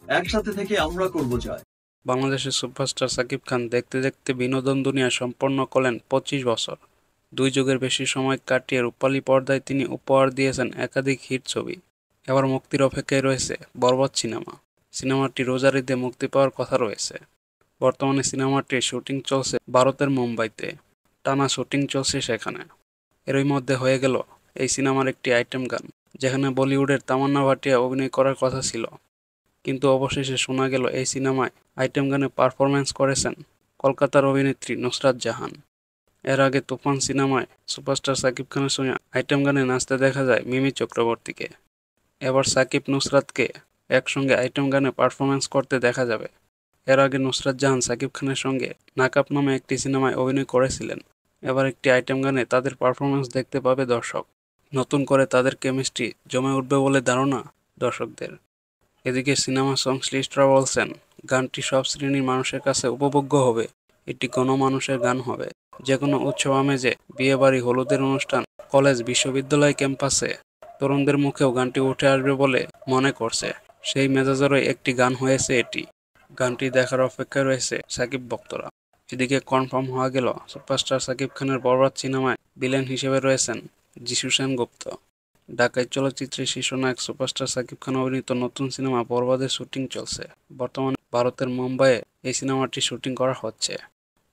একসাথে থেকে আমরা করব জয়। বাংলাদেশের সুপারস্টার সাকিব খান দেখতে দেখতে বিনোদন দুনিয়া সম্পন্ন করলেন ২৫ বছর। দুই যুগের বেশি সময় কাটিয়ে রূপালী পর্দায় তিনি উপহার দিয়েছেন একাধিক হিট ছবি। এবার মুক্তির অপেক্ষায় রয়েছে বরবাদ সিনেমা। সিনেমাটি রোজার ঈদে মুক্তি পাওয়ার কথা রয়েছে। বর্তমানে সিনেমাটির শুটিং চলছে ভারতের মুম্বাইতে। টানা শুটিং চলছে সেখানে। এরই মধ্যে হয়ে গেল এই সিনেমার একটি আইটেম গান, যেখানে বলিউডের তামান্না ভাটিয়া অভিনয় করার কথা ছিল। কিন্তু অবশেষে শোনা গেল এই সিনেমায় আইটেম গানে পারফরম্যান্স করেছেন কলকাতার অভিনেত্রী নুসরাত জাহান। এর আগে তুফান সিনেমায় সুপারস্টার সাকিব খানের সঙ্গে আইটেম গানে নাচতে দেখা যায় মিমি চক্রবর্তীকে। এবার সাকিব নুসরাতকে একসঙ্গে আইটেম গানে পারফরম্যান্স করতে দেখা যাবে। এর আগে নুসরাত জাহান সাকিব খানের সঙ্গে নাকাপ নামে একটি সিনেমায় অভিনয় করেছিলেন। এবার একটি আইটেম গানে তাদের পারফরম্যান্স দেখতে পাবে দর্শক। নতুন করে তাদের কেমিস্ট্রি জমে উঠবে বলে ধারণা দর্শকদের। এদিকে সিনেমা সংশ্লিষ্টরা বলছেন, গানটি সব শ্রেণীর মানুষের কাছে উপভোগ্য হবে। এটি গণমানুষের গান হবে। যেকোনো উৎসব আমেজে, বিয়েবাড়ি, হলুদের অনুষ্ঠান, কলেজ, বিশ্ববিদ্যালয় ক্যাম্পাসে তরুণদের মুখেও গানটি উঠে আসবে বলে মনে করছে। সেই মেজাজেরই একটি গান হয়েছে এটি। গানটি দেখার অপেক্ষায় রয়েছে সাকিব ভক্তরা। এদিকে কনফার্ম হওয়া গেল সুপারস্টার সাকিব খানের বরবাদ সিনেমায় ভিলেন হিসেবে রয়েছেন যিশু সেনগুপ্ত। ঢাকাই চলচ্চিত্রের শীর্ষনায়ক সুপারস্টার সাকিব খান অভিনীত নতুন সিনেমা বরবাদের শুটিং চলছে। বর্তমানে ভারতের মুম্বাইয়ে এই সিনেমাটির শুটিং করা হচ্ছে।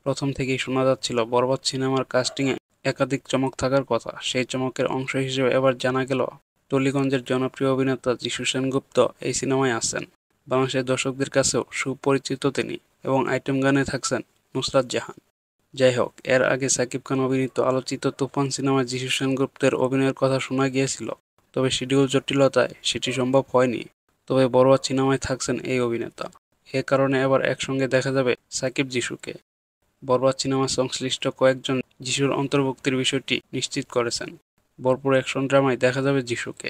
প্রথম থেকেই শোনা যাচ্ছিল বরবাদ সিনেমার কাস্টিংয়ে একাধিক চমক থাকার কথা। সেই চমকের অংশ হিসেবে এবার জানা গেল টলিগঞ্জের জনপ্রিয় অভিনেতা যিশু সেনগুপ্ত এই সিনেমায় আছেন। বাংলাদেশের দর্শকদের কাছেও সুপরিচিত তিনি এবং আইটেম গানে থাকছেন নুসরাত জাহান। যাই হোক, এর আগে সাকিব খান অভিনীত আলোচিত তুফান সিনেমায় যিশু সেনগুপ্তের অভিনয়ের কথা শোনা গিয়েছিল, তবে শিডিউল জটিলতায় সেটি সম্ভব হয়নি। তবে বরবাদ সিনেমায় থাকছেন এই অভিনেতা। এ কারণে এবার একসঙ্গে দেখা যাবে সাকিব যিশুকে। বরবাদ সিনেমা সংশ্লিষ্ট কয়েকজন যিশুর অন্তর্ভুক্তির বিষয়টি নিশ্চিত করেছেন। ভরপুর অ্যাকশন ড্রামায় দেখা যাবে যিশুকে।